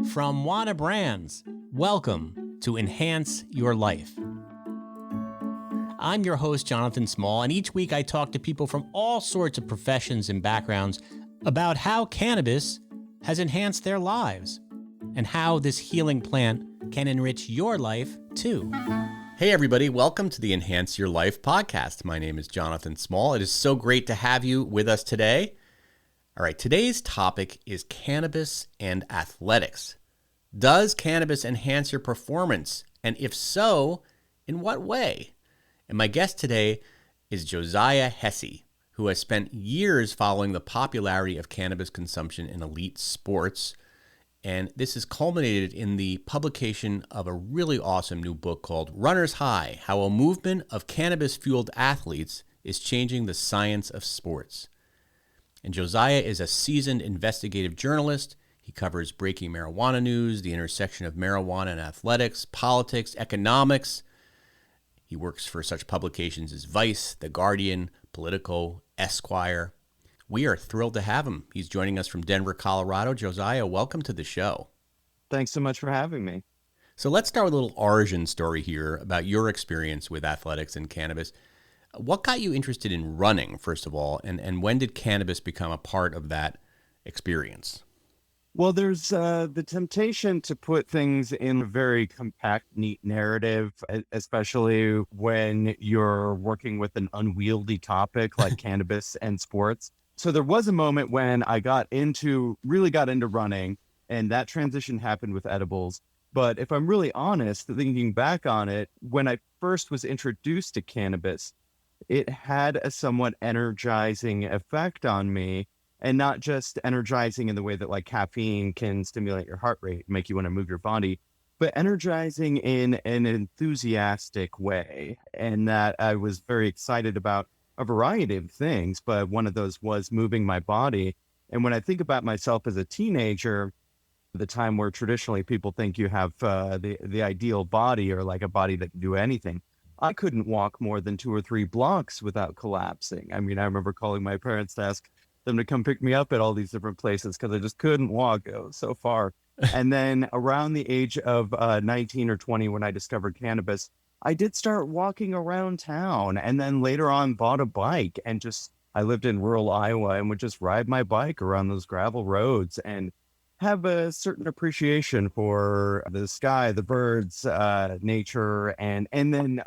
From Wana Brands, welcome to Enhance Your Life. I'm your host, Jonathan Small, and each week I talk to people from all sorts of professions and backgrounds about how cannabis has enhanced their lives and how this healing plant can enrich your life too. Hey everybody, welcome to the Enhance Your Life podcast. My name is Jonathan Small. It is so great to have you with us today. All right, today's topic is cannabis and athletics. Does cannabis enhance your performance? And if so, in what way? And my guest today is Josiah Hesse, who has spent years following the popularity of cannabis consumption in elite sports. And this has culminated in the publication of a really awesome new book called Runner's High: How a Movement of Cannabis-Fueled Athletes is Changing the Science of Sports. And Josiah is a seasoned investigative journalist. He covers breaking marijuana news, the intersection of marijuana and athletics, politics, economics. He works for such publications as Vice, The Guardian, Politico, Esquire. We are thrilled to have him. He's joining us from Denver, Colorado. Josiah, welcome to the show. Thanks so much for having me. So let's start with a little origin story here about your experience with athletics and cannabis. What got you interested in running, first of all, and when did cannabis become a part of that experience? Well, there's the temptation to put things in a very compact, neat narrative, especially when you're working with an unwieldy topic like cannabis and sports. So there was a moment when I really got into running, and that transition happened with edibles. But if I'm really honest, thinking back on it, when I first was introduced to cannabis, it had a somewhat energizing effect on me. And not just energizing in the way that like caffeine can stimulate your heart rate, make you want to move your body, but energizing in an enthusiastic way. And that I was very excited about a variety of things, but one of those was moving my body. And when I think about myself as a teenager, the time where traditionally people think you have the ideal body or like a body that can do anything, I couldn't walk more than 2 or 3 blocks without collapsing. I mean, I remember calling my parents to ask them to come pick me up at all these different places because I just couldn't walk so far. And then around the age of 19 or 20, when I discovered cannabis, I did start walking around town, and then later on bought a bike and I lived in rural Iowa and would just ride my bike around those gravel roads and have a certain appreciation for the sky, the birds, nature, and then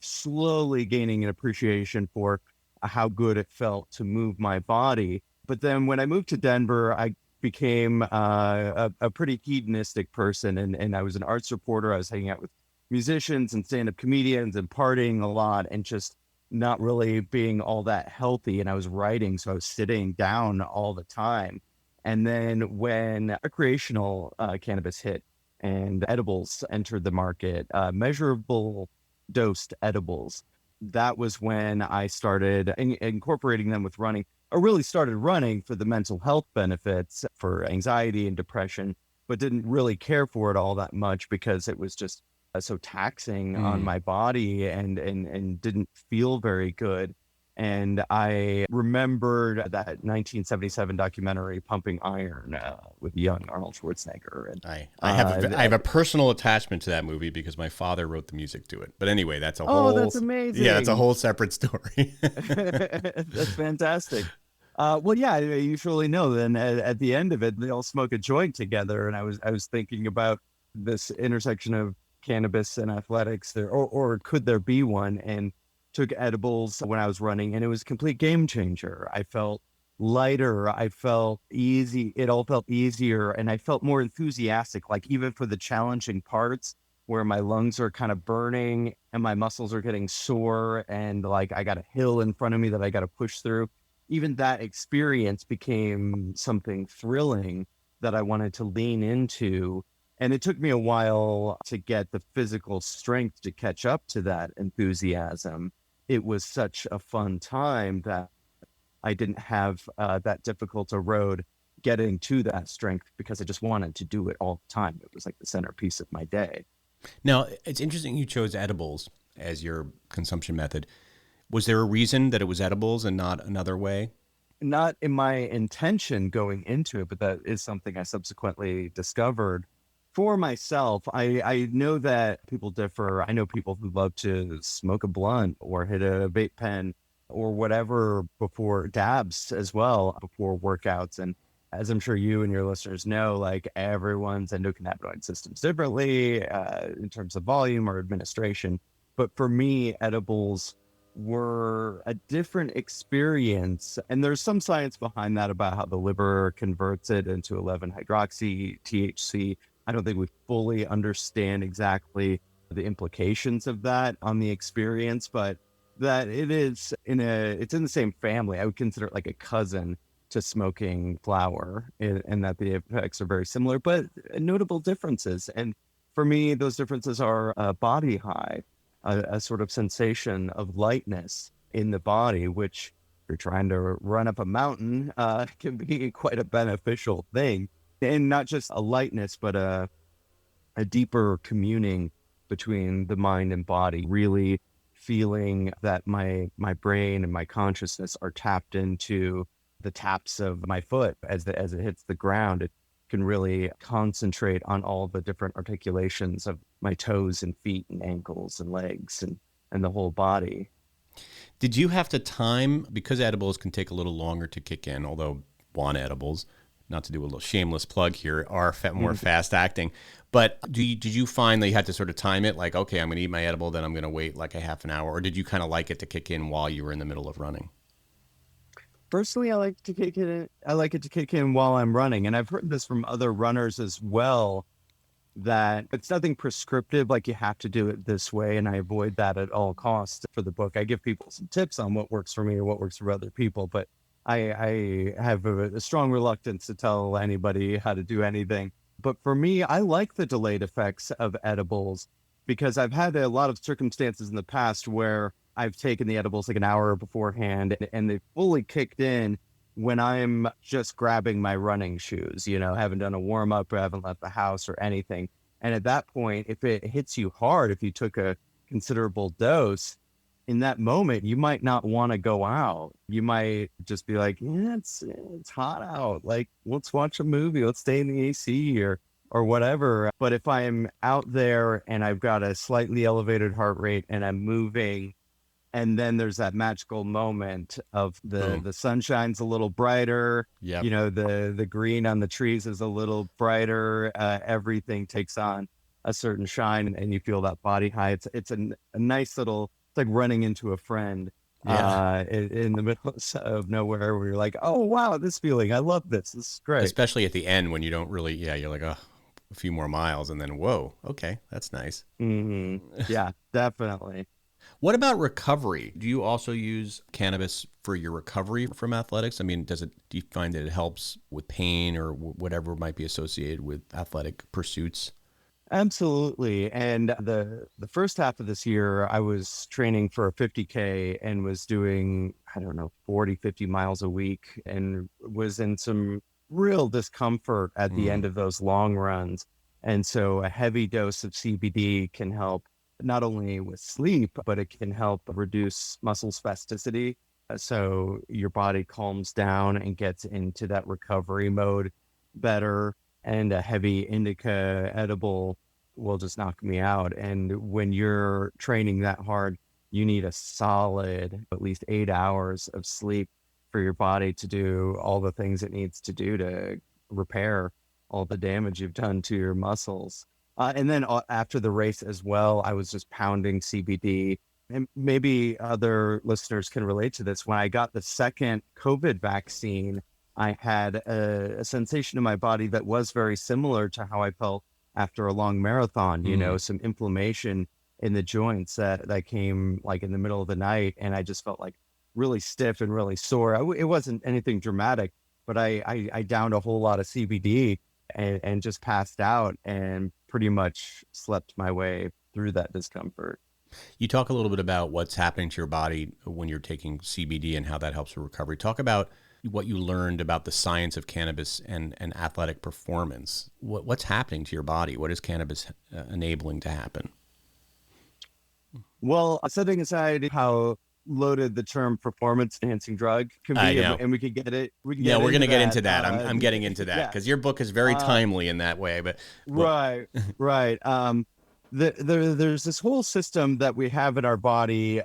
slowly gaining an appreciation for how good it felt to move my body. But then when I moved to Denver, I became a pretty hedonistic person. And I was an arts reporter. I was hanging out with musicians and stand-up comedians and partying a lot and just not really being all that healthy. And I was writing, so I was sitting down all the time. And then when recreational cannabis hit and edibles entered the market, measurable dosed edibles, that was when I started incorporating them with running. I really started running for the mental health benefits for anxiety and depression, but didn't really care for it all that much because it was just so taxing on my body and didn't feel very good. And I remembered that 1977 documentary Pumping Iron with young Arnold Schwarzenegger. And I have a personal attachment to that movie because my father wrote the music to it. But anyway, that's that's amazing. Yeah, that's a whole separate story. That's fantastic. Well, yeah, you surely know. Then at the end of it, they all smoke a joint together, and I was thinking about this intersection of cannabis and athletics there, or could there be one? And took edibles when I was running, and it was a complete game changer. I felt lighter. I felt easy. It all felt easier, and I felt more enthusiastic, like even for the challenging parts where my lungs are kind of burning and my muscles are getting sore and like I got a hill in front of me that I got to push through. Even that experience became something thrilling that I wanted to lean into. And it took me a while to get the physical strength to catch up to that enthusiasm. It was such a fun time that I didn't have that difficult a road getting to that strength because I just wanted to do it all the time. It was like the centerpiece of my day. Now, it's interesting you chose edibles as your consumption method. Was there a reason that it was edibles and not another way? not in my intention going into it, but that is something I subsequently discovered for myself. I know that people differ. I know people who love to smoke a blunt or hit a vape pen or whatever before dabs as well before workouts. And as I'm sure you and your listeners know, like everyone's endocannabinoid systems differently in terms of volume or administration. But for me, edibles were a different experience. And there's some science behind that about how the liver converts it into 11 hydroxy THC. I don't think we fully understand exactly the implications of that on the experience, but that it's in the same family. I would consider it like a cousin to smoking flower, and that the effects are very similar, but notable differences. And for me, those differences are a body high, a sort of sensation of lightness in the body, which if you're trying to run up a mountain, can be quite a beneficial thing. And not just a lightness, but a deeper communing between the mind and body, really feeling that my brain and my consciousness are tapped into the taps of my foot as it hits the ground. It can really concentrate on all the different articulations of my toes and feet and ankles and legs and the whole body. Did you have to time, because edibles can take a little longer to kick in, although one edibles, not to do a little shameless plug here, are more fast acting. But did you find that you had to sort of time it? Like, okay, I'm going to eat my edible, then I'm going to wait like a half an hour. Or did you kind of like it to kick in while you were in the middle of running? Personally, I like to kick it in. I like it to kick in while I'm running. And I've heard this from other runners as well, that it's nothing prescriptive, like you have to do it this way. And I avoid that at all costs for the book. I give people some tips on what works for me or what works for other people, but I have a strong reluctance to tell anybody how to do anything. But for me, I like the delayed effects of edibles because I've had a lot of circumstances in the past where I've taken the edibles like an hour beforehand and they fully kicked in when I'm just grabbing my running shoes, haven't done a warm up or haven't left the house or anything. And at that point, if it hits you hard, if you took a considerable dose in that moment, you might not want to go out. You might just be like, yeah, it's hot out. Like, let's watch a movie. Let's stay in the AC or whatever. But if I'm out there and I've got a slightly elevated heart rate and I'm moving, and then there's that magical moment of the sun shines a little brighter. Yep. The green on the trees is a little brighter. Everything takes on a certain shine, and you feel that body high. It's a nice little. It's like running into a friend. Yeah. In the middle of nowhere, where you're like, oh wow, this feeling, I love this. This is great. Especially at the end when you don't really, you're like, oh, a few more miles, and then whoa, okay, that's nice. Mm-hmm. Yeah, definitely. What about recovery? Do you also use cannabis for your recovery from athletics? I mean, do you find that it helps with pain or whatever might be associated with athletic pursuits? Absolutely. And the first half of this year, I was training for a 50K and was doing, I don't know, 40, 50 miles a week and was in some real discomfort at the end of those long runs. And so a heavy dose of CBD can help not only with sleep, but it can help reduce muscle spasticity. So your body calms down and gets into that recovery mode better. And a heavy indica edible will just knock me out. And when you're training that hard, you need a solid at least 8 hours of sleep for your body to do all the things it needs to do to repair all the damage you've done to your muscles. And then after the race as well, I was just pounding CBD. And maybe other listeners can relate to this. When I got the second COVID vaccine, I had a sensation in my body that was very similar to how I felt after a long marathon, some inflammation in the joints that came like in the middle of the night. And I just felt like really stiff and really sore. It wasn't anything dramatic, but I downed a whole lot of CBD and just passed out and pretty much slept my way through that discomfort. You talk a little bit about what's happening to your body when you're taking CBD and how that helps with recovery. Talk about what you learned about the science of cannabis and athletic performance. What's happening to your body? What is cannabis enabling to happen? Well, setting aside how loaded the term performance enhancing drug can I be, know. and we could get it. We can Yeah, get we're going to into get that. into that. I'm getting into that Yeah. because your book is very timely in that way. But Right, right. There's this whole system that we have in our body,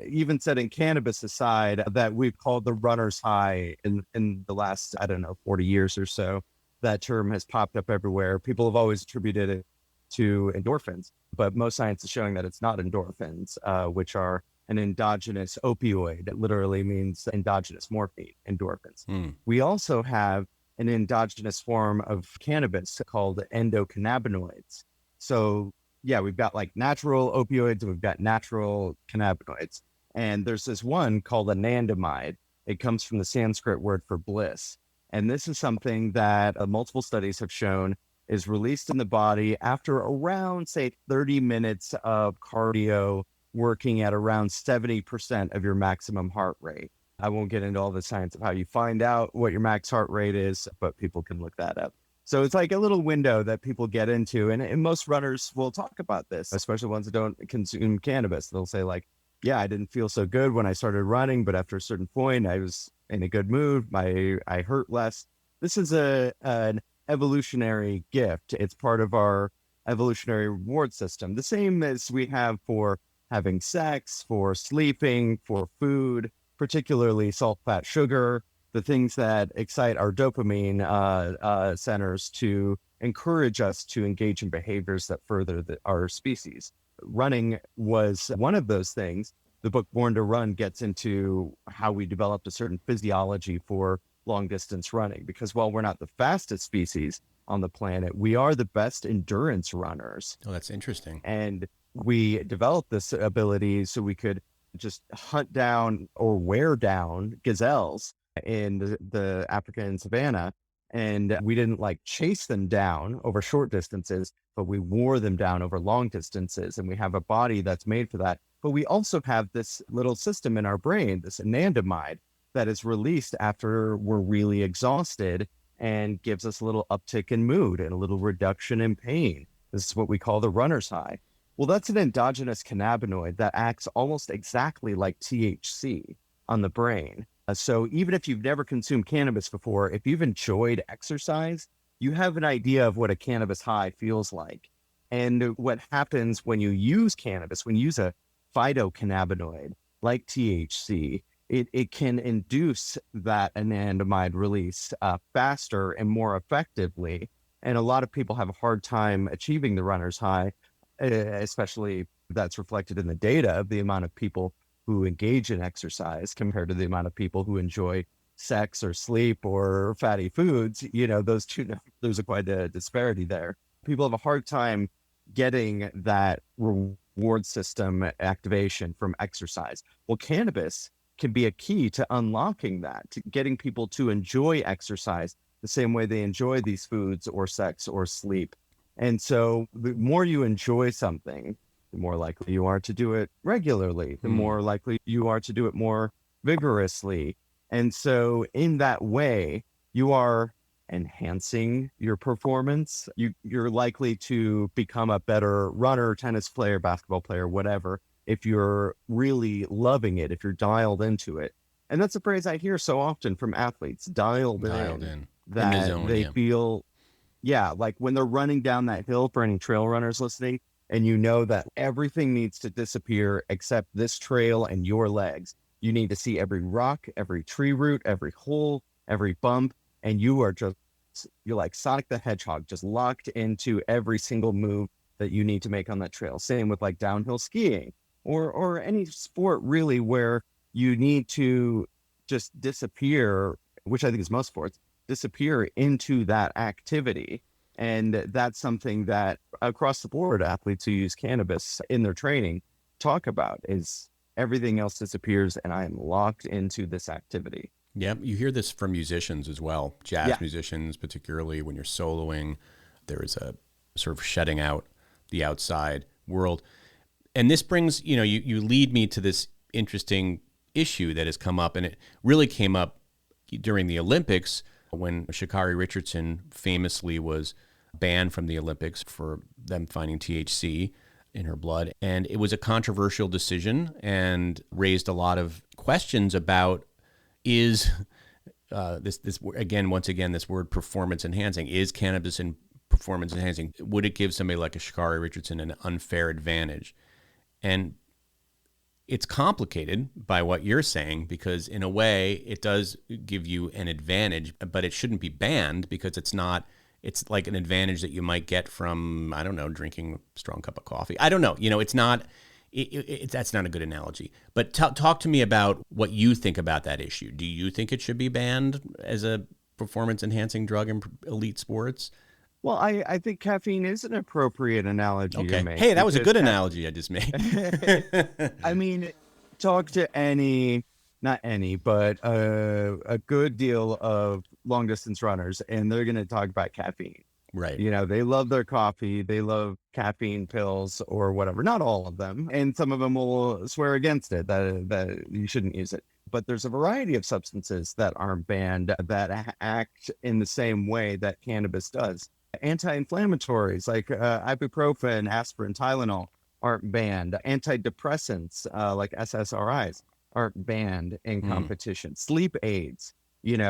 even setting cannabis aside, that we've called the runner's high in the last, I don't know, 40 years or so. That term has popped up everywhere. People have always attributed it to endorphins, but most science is showing that it's not endorphins, which are an endogenous opioid. It literally means endogenous morphine, endorphins. We also have an endogenous form of cannabis called endocannabinoids. So yeah, we've got like natural opioids and we've got natural cannabinoids. And there's this one called anandamide. It comes from the Sanskrit word for bliss. And this is something that multiple studies have shown is released in the body after around, say, 30 minutes of cardio, working at around 70% of your maximum heart rate. I won't get into all the science of how you find out what your max heart rate is, but people can look that up. So it's like a little window that people get into. And most runners will talk about this, especially ones that don't consume cannabis. They'll say like, yeah, I didn't feel so good when I started running, but after a certain point, I was in a good mood. I hurt less. This is an evolutionary gift. It's part of our evolutionary reward system, the same as we have for having sex, for sleeping, for food, particularly salt, fat, sugar, the things that excite our dopamine centers to encourage us to engage in behaviors that further our species. Running was one of those things. The book Born to Run gets into how we developed a certain physiology for long distance running, because while we're not the fastest species on the planet, we are the best endurance runners. Oh, that's interesting. And we developed this ability so we could just hunt down or wear down gazelles in the African savannah. And we didn't like chase them down over short distances, but we wore them down over long distances. And we have a body that's made for that. But we also have this little system in our brain, this anandamide, that is released after we're really exhausted and gives us a little uptick in mood and a little reduction in pain. This is what we call the runner's high. Well, that's an endogenous cannabinoid that acts almost exactly like THC on the brain. So even if you've never consumed cannabis before, if you've enjoyed exercise, you have an idea of what a cannabis high feels like. And what happens when you use cannabis, when you use a phytocannabinoid like THC, it can induce that anandamide release faster and more effectively. And a lot of people have a hard time achieving the runner's high, especially that's reflected in the data of the amount of people who engage in exercise compared to the amount of people who enjoy sex or sleep or fatty foods. You know, there's quite a disparity there. People have a hard time getting that reward system activation from exercise. Well, cannabis can be a key to unlocking that, to getting people to enjoy exercise the same way they enjoy these foods or sex or sleep. And so the more you enjoy something, the more likely you are to do it regularly, the more likely you are to do it more vigorously. And so in that way, you are enhancing your performance. You're likely to become a better runner, tennis player, basketball player, whatever, if you're really loving it, if you're dialed into it. And that's a phrase I hear so often from athletes, dialed in. That in the zone, they feel, yeah, like when they're running down that hill, for any trail runners listening, and you know that everything needs to disappear except this trail and your legs. You need to see every rock, every tree root, every hole, every bump, and you're like Sonic the Hedgehog, just locked into every single move that you need to make on that trail. Same with like downhill skiing or any sport really where you need to just disappear, which I think is most sports, disappear into that activity. And that's something that across the board athletes who use cannabis in their training talk about, is everything else disappears and I am locked into this activity. Yeah, you hear this from musicians as well, jazz musicians, particularly when you're soloing. There is a sort of shutting out the outside world. And this brings, you lead me to this interesting issue that has come up, and it really came up during the Olympics when Sha'Carri Richardson famously was banned from the Olympics for them finding THC. in her blood. And it was a controversial decision and raised a lot of questions about is this word performance enhancing. Is cannabis in performance enhancing? Would it give somebody like a Sha'Carri Richardson an unfair advantage? And it's complicated by what you're saying, because in a way it does give you an advantage, but it shouldn't be banned because it's like an advantage that you might get from, I don't know, drinking a strong cup of coffee. I don't know. It's not, that's not a good analogy. But talk to me about what you think about that issue. Do you think it should be banned as a performance enhancing drug in elite sports? Well, I think caffeine is an appropriate analogy to make. Hey, that was a good analogy I just made. I mean, talk to not any, but a good deal of long distance runners, and they're going to talk about caffeine. Right. They love their coffee. They love caffeine pills or whatever. Not all of them. And some of them will swear against it, that you shouldn't use it. But there's a variety of substances that aren't banned that act in the same way that cannabis does. Anti-inflammatories like ibuprofen, aspirin, Tylenol aren't banned. Antidepressants like SSRIs aren't banned in competition. Sleep aids, and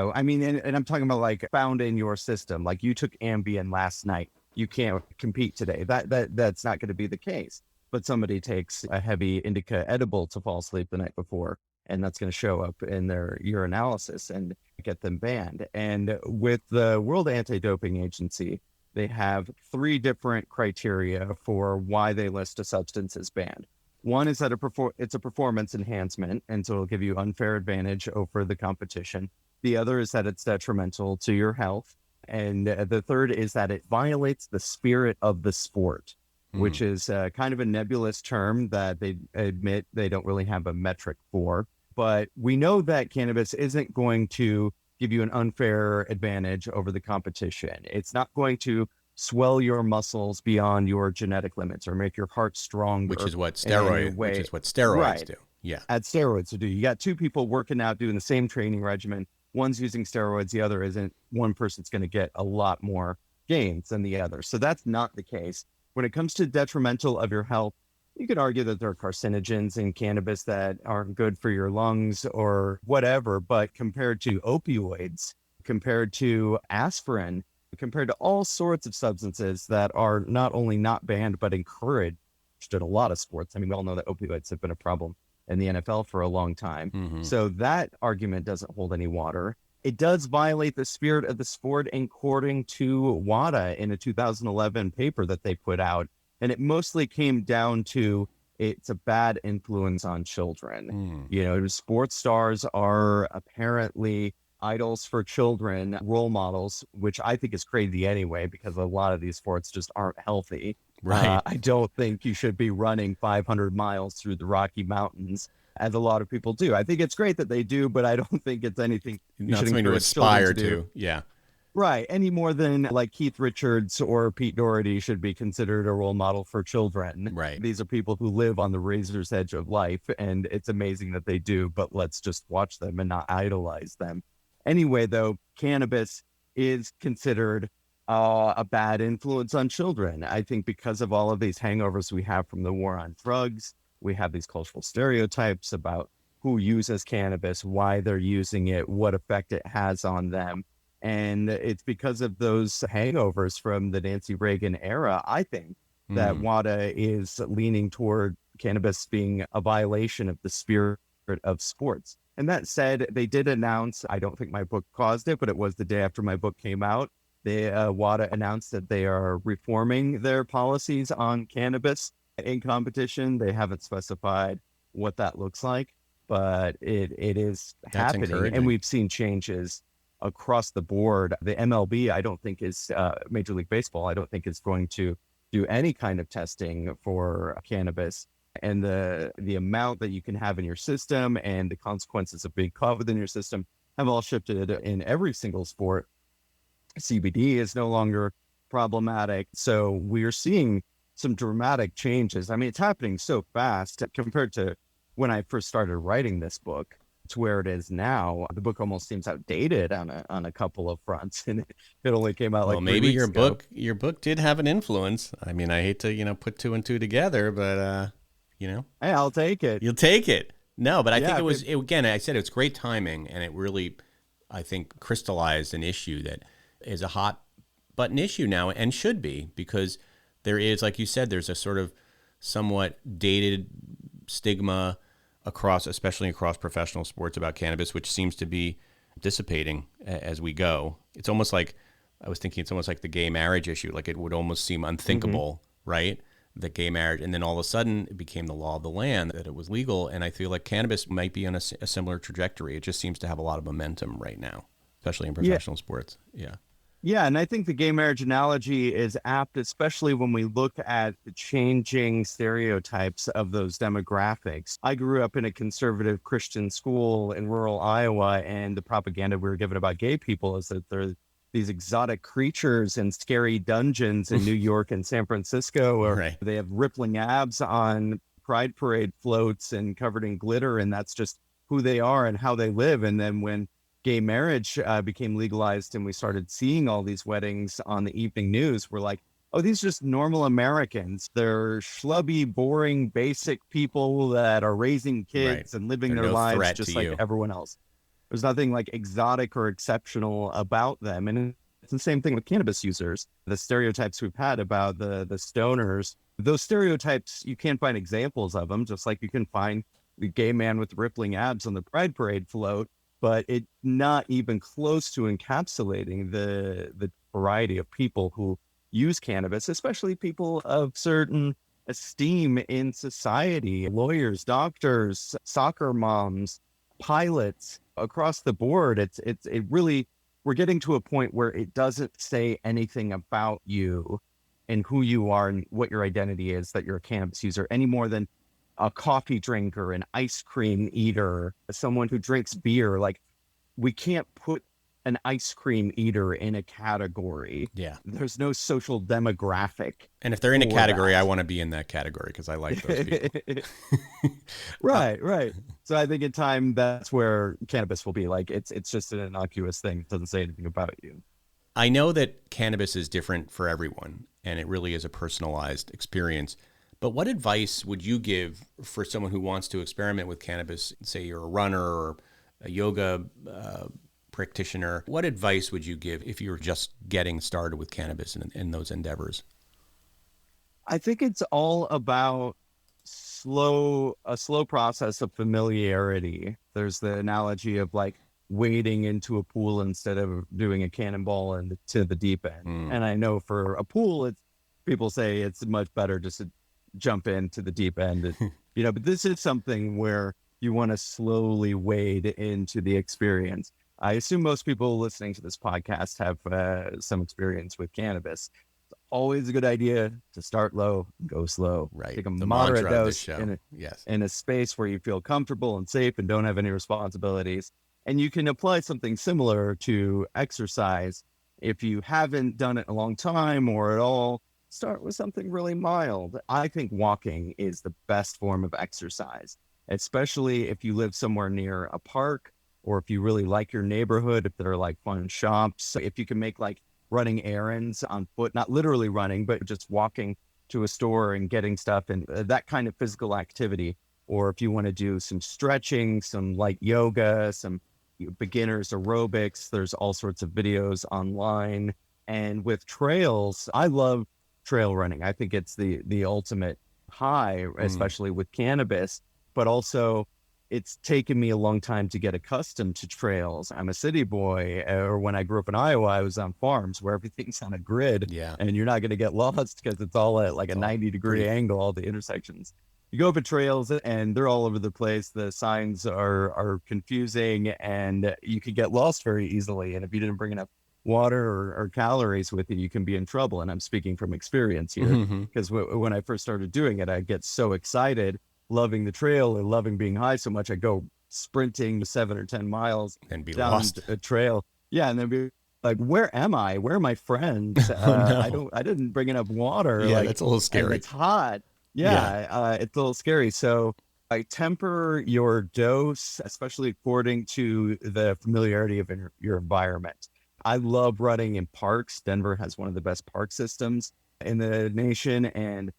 I'm talking about like found in your system. Like you took Ambien last night, you can't compete today. That's not going to be the case. But somebody takes a heavy indica edible to fall asleep the night before, and that's going to show up in their urinalysis and get them banned. And with the World Anti-Doping Agency, they have 3 different criteria for why they list a substance as banned. One is that it's a performance enhancement, and so it'll give you unfair advantage over the competition. The other is that it's detrimental to your health. And the third is that it violates the spirit of the sport, which is kind of a nebulous term that they admit they don't really have a metric for. But we know that cannabis isn't going to give you an unfair advantage over the competition. It's not going to swell your muscles beyond your genetic limits or make your heart stronger. Which is what steroids do. Yeah. Add steroids to do. You got 2 people working out doing the same training regimen. One's using steroids, the other isn't. One person's going to get a lot more gains than the other. So that's not the case. When it comes to detrimental of your health, you could argue that there are carcinogens in cannabis that aren't good for your lungs or whatever, but compared to opioids, compared to aspirin, compared to all sorts of substances that are not only not banned, but encouraged in a lot of sports. I mean, we all know that opioids have been a problem in the NFL for a long time. So that argument doesn't hold any water. It does violate the spirit of the sport, according to WADA in a 2011 paper that they put out. And it mostly came down to it's a bad influence on children. Sports stars are apparently idols for children, role models, which I think is crazy anyway, because a lot of these sports just aren't healthy. Right. I don't think you should be running 500 miles through the Rocky Mountains, as a lot of people do. I think it's great that they do, but I don't think it's anything you should something to aspire to. Yeah. Right. Any more than like Keith Richards or Pete Doherty should be considered a role model for children. Right. These are people who live on the razor's edge of life, and it's amazing that they do, but let's just watch them and not idolize them. Anyway, though, cannabis is considered a bad influence on children. I think because of all of these hangovers we have from the war on drugs, we have these cultural stereotypes about who uses cannabis, why they're using it, what effect it has on them. And it's because of those hangovers from the Nancy Reagan era, I think, that WADA is leaning toward cannabis being a violation of the spirit of sports. And that said, they did announce, I don't think my book caused it, but it was the day after my book came out, WADA announced that they are reforming their policies on cannabis in competition. They haven't specified what that looks like, but it is happening. And we've seen changes across the board. The MLB, I don't think is Major League Baseball, I don't think is going to do any kind of testing for cannabis. And the amount that you can have in your system and the consequences of being caught within your system have all shifted in every single sport. CBD is no longer problematic. So we're seeing some dramatic changes. I mean, it's happening so fast compared to when I first started writing this book. to where it is now. The book almost seems outdated on a couple of fronts, and it only came out Well, like 3 maybe weeks ago. your book did have an influence. I mean, I hate to, put two and two together, but Hey, I'll take it. you'll take it. No, but I think Yeah, again, I said it's great timing, and it really, I think, crystallized an issue that is a hot button issue now and should be, because there is, like you said, there's a sort of somewhat dated stigma especially across professional sports about cannabis, which seems to be dissipating as we go. It's almost like, I was thinking, it's almost like the gay marriage issue. Like it would almost seem unthinkable, right? The gay marriage. And then all of a sudden it became the law of the land that it was legal. And I feel like cannabis might be on a similar trajectory. It just seems to have a lot of momentum right now, especially in professional sports. Yeah. Yeah, and I think the gay marriage analogy is apt, especially when we look at the changing stereotypes of those demographics. I grew up in a conservative Christian school in rural Iowa, and the propaganda we were given about gay people is that they're these exotic creatures in scary dungeons in New York and San Francisco, or Right. they have rippling abs on Pride Parade floats and covered in glitter, and that's just who they are and how they live. And then when gay marriage became legalized and we started seeing all these weddings on the evening news, we're like, oh, these are just normal Americans. They're schlubby, boring, basic people that are raising kids and living They're their no lives threat just to like you. everyone else. There's nothing like exotic or exceptional about them. And it's the same thing with cannabis users. The stereotypes we've had about the stoners, those stereotypes, you can't find examples of them, just like you can find the gay man with rippling abs on the Pride Parade float, but it's not even close to encapsulating the variety of people who use cannabis, especially people of certain esteem in society, lawyers, doctors, soccer moms, pilots, across the board. It really, we're getting to a point where it doesn't say anything about you and who you are and what your identity is, that you're a cannabis user, any more than a coffee drinker, an ice cream eater, someone who drinks beer. Like, we can't put an ice cream eater in a category. Yeah. There's no social demographic. And if they're in a for category, that. I want to be in that category because I like those people. Right. So I think in time, that's where cannabis will be. Like, it's just an innocuous thing. It doesn't say anything about you. I know that cannabis is different for everyone, and it really is a personalized experience. But what advice would you give for someone who wants to experiment with cannabis? Say you're a runner or a yoga practitioner. What advice would you give if you're just getting started with cannabis in those endeavors? I think it's all about a slow process of familiarity. There's the analogy of like wading into a pool instead of doing a cannonball into the deep end. And I know for a pool, people say it's much better just to jump into the deep end, but this is something where you want to slowly wade into the experience. I assume most people listening to this podcast have some experience with cannabis. It's always a good idea to start low, go slow. Right. Take a The moderate mantra of this dose show. Yes. in a space where you feel comfortable and safe and don't have any responsibilities. And you can apply something similar to exercise. If you haven't done it in a long time or at all, start with something really mild. I think walking is the best form of exercise, especially if you live somewhere near a park, or if you really like your neighborhood, if there are like fun shops, if you can make like running errands on foot, not literally running, but just walking to a store and getting stuff, and that kind of physical activity. Or if you want to do some stretching, some light yoga, some beginners aerobics, there's all sorts of videos online. And with trails, I love trail running. I think it's the ultimate high, especially with cannabis, but also it's taken me a long time to get accustomed to trails. I'm a city boy, or when I grew up in Iowa, I was on farms where everything's on a grid, Yeah. and you're not going to get lost because it's all at like a 90-degree angle, all the intersections. You go up at trails and they're all over the place. The signs are confusing and you could get lost very easily. And if you didn't bring enough water or calories with you, you can be in trouble. And I'm speaking from experience here, because when I first started doing it, I get so excited, loving the trail and loving being high so much, I go sprinting 7 or 10 miles And be down lost. a trail. Yeah. And then be like, where am I? Where are my friends? No. I didn't bring enough water. Yeah, like, that's a little and scary. it's hot. Yeah. It's a little scary. So I temper your dose, especially according to the familiarity of your environment. I love running in parks. Denver has one of the best park systems in the nation, and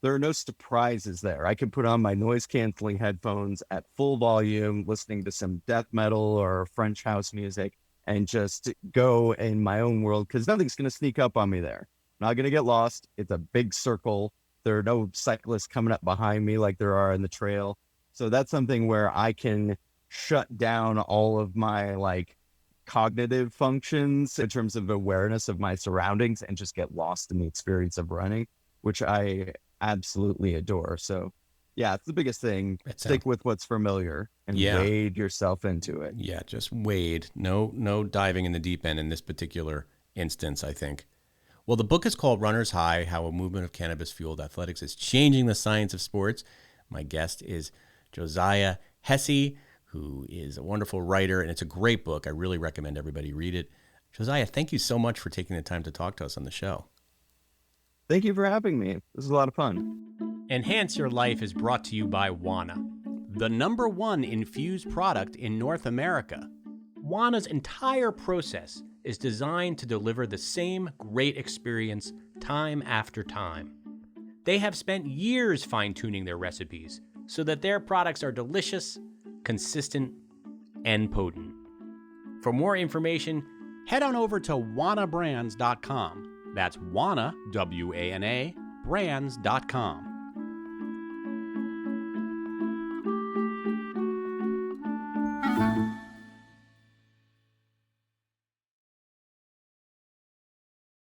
there are no surprises there. I can put on my noise canceling headphones at full volume, listening to some death metal or French house music, and just go in my own world because nothing's going to sneak up on me there. I'm not going to get lost. It's a big circle. There are no cyclists coming up behind me like there are in the trail. So that's something where I can shut down all of my like cognitive functions in terms of awareness of my surroundings and just get lost in the experience of running, which I absolutely adore. So yeah, it's the biggest thing. Stick with what's familiar and wade yourself into it. Yeah, just wade. No diving in the deep end in this particular instance, I think. Well, the book is called Runner's High, How a Movement of Cannabis-Fueled Athletics is Changing the Science of Sports. My guest is Josiah Hesse, who is a wonderful writer, and it's a great book. I really recommend everybody read it. Josiah, thank you so much for taking the time to talk to us on the show. Thank you for having me. This is a lot of fun. Enhance Your Life is brought to you by Wana, the #1 infused product in North America. Wana's entire process is designed to deliver the same great experience time after time. They have spent years fine-tuning their recipes so that their products are delicious, consistent, and potent. For more information, head on over to wanabrands.com. That's Wana, W-A-N-A, brands.com.